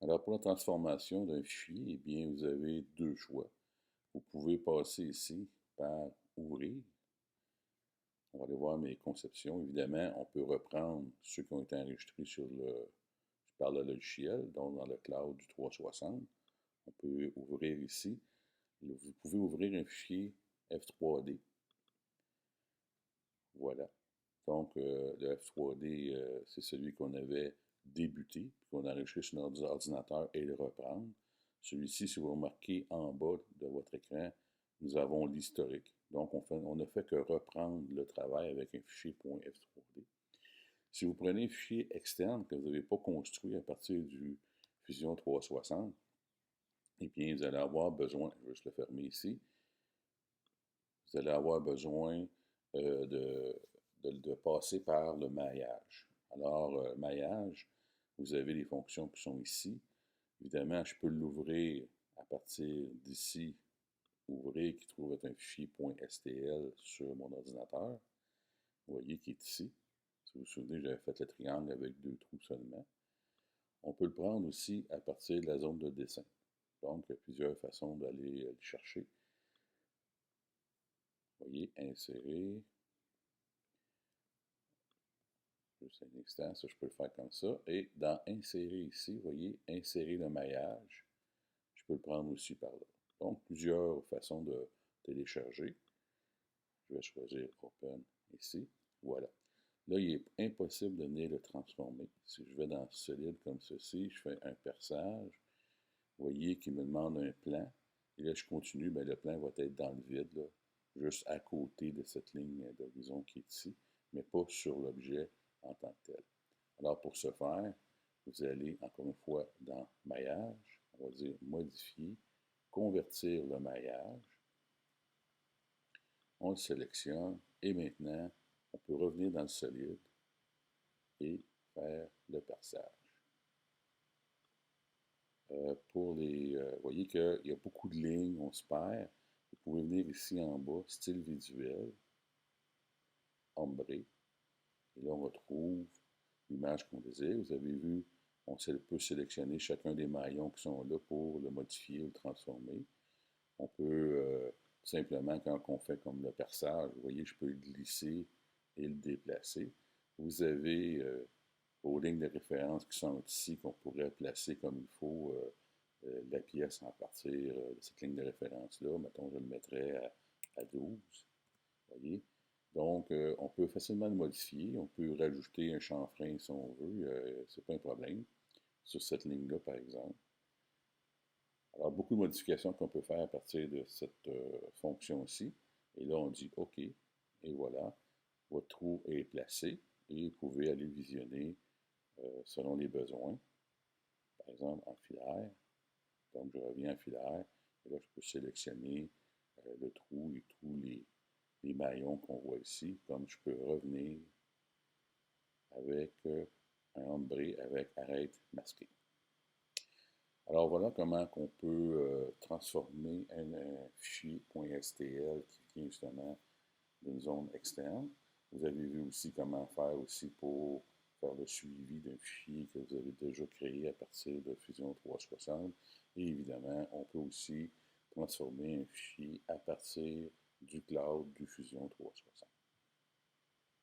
Alors, pour la transformation d'un fichier, eh bien, vous avez deux choix. Vous pouvez passer ici par Ouvrir. On va aller voir mes conceptions. Évidemment, on peut reprendre ceux qui ont été enregistrés par le logiciel, donc dans le cloud du 360. On peut ouvrir ici. Vous pouvez ouvrir un fichier F3D. Voilà. Donc, le F3D, c'est celui qu'on avait débuté, puis qu'on a enregistré sur notre ordinateur et le reprendre. Celui-ci, si vous remarquez en bas de votre écran, nous avons l'historique. Donc, on ne fait que reprendre le travail avec un fichier .f3d. Si vous prenez un fichier externe que vous n'avez pas construit à partir du Fusion 360, eh bien, vous allez avoir besoin, je vais juste le fermer ici, vous allez avoir besoin de passer par le maillage. Alors, maillage, vous avez les fonctions qui sont ici. Évidemment, je peux l'ouvrir à partir d'ici, ouvrir, qui trouve être un fichier .stl sur mon ordinateur. Vous voyez qu'il est ici. Si vous vous souvenez, j'avais fait le triangle avec deux trous seulement. On peut le prendre aussi à partir de la zone de dessin. Donc, il y a plusieurs façons d'aller le chercher. Vous voyez, insérer. Juste un instant, ça je peux le faire comme ça. Et dans insérer ici, vous voyez, insérer le maillage, je peux le prendre aussi par là. Donc, plusieurs façons de télécharger. Je vais choisir Open ici. Voilà. Là, il est impossible de venir le transformer. Si je vais dans Solide comme ceci, je fais un perçage. Vous voyez qu'il me demande un plan. Et là, je continue, bien, le plan va être dans le vide, là, juste à côté de cette ligne d'horizon qui est ici, mais pas sur l'objet en tant que tel. Alors, pour ce faire, vous allez encore une fois dans Maillage, on va dire Modifier, Convertir le maillage. On le sélectionne et maintenant, on peut revenir dans le solide et faire le perçage. Vous voyez qu'il y a beaucoup de lignes, on se perd. Vous pouvez venir ici en bas, style visuel, ombré. Et là, on retrouve l'image qu'on désire. Vous avez vu, on peut sélectionner chacun des maillons qui sont là pour le modifier ou le transformer. On peut simplement, quand on fait comme le perçage, vous voyez, je peux le glisser et le déplacer. Vous avez vos lignes de référence qui sont ici, qu'on pourrait placer comme il faut la pièce à partir de cette ligne de référence-là. Mettons, je le mettrais à 12. Voyez? Donc, on peut facilement le modifier. On peut rajouter un chanfrein si on veut. C'est pas un problème. Sur cette ligne-là, par exemple. Alors, beaucoup de modifications qu'on peut faire à partir de cette fonction-ci. Et là, on dit OK. Et voilà. Votre trou est placé. Et vous pouvez aller visionner selon les besoins. Par exemple, en filaire. Donc, je reviens en filaire. Et là, je peux sélectionner le trou et tous les maillons qu'on voit ici, comme je peux revenir avec un ombré avec arête masqué. Alors voilà comment on peut transformer un fichier .stl qui vient justement d'une zone externe. Vous avez vu aussi comment faire aussi pour faire le suivi d'un fichier que vous avez déjà créé à partir de Fusion 360. Et évidemment, on peut aussi transformer un fichier à partir du cloud du Fusion 360.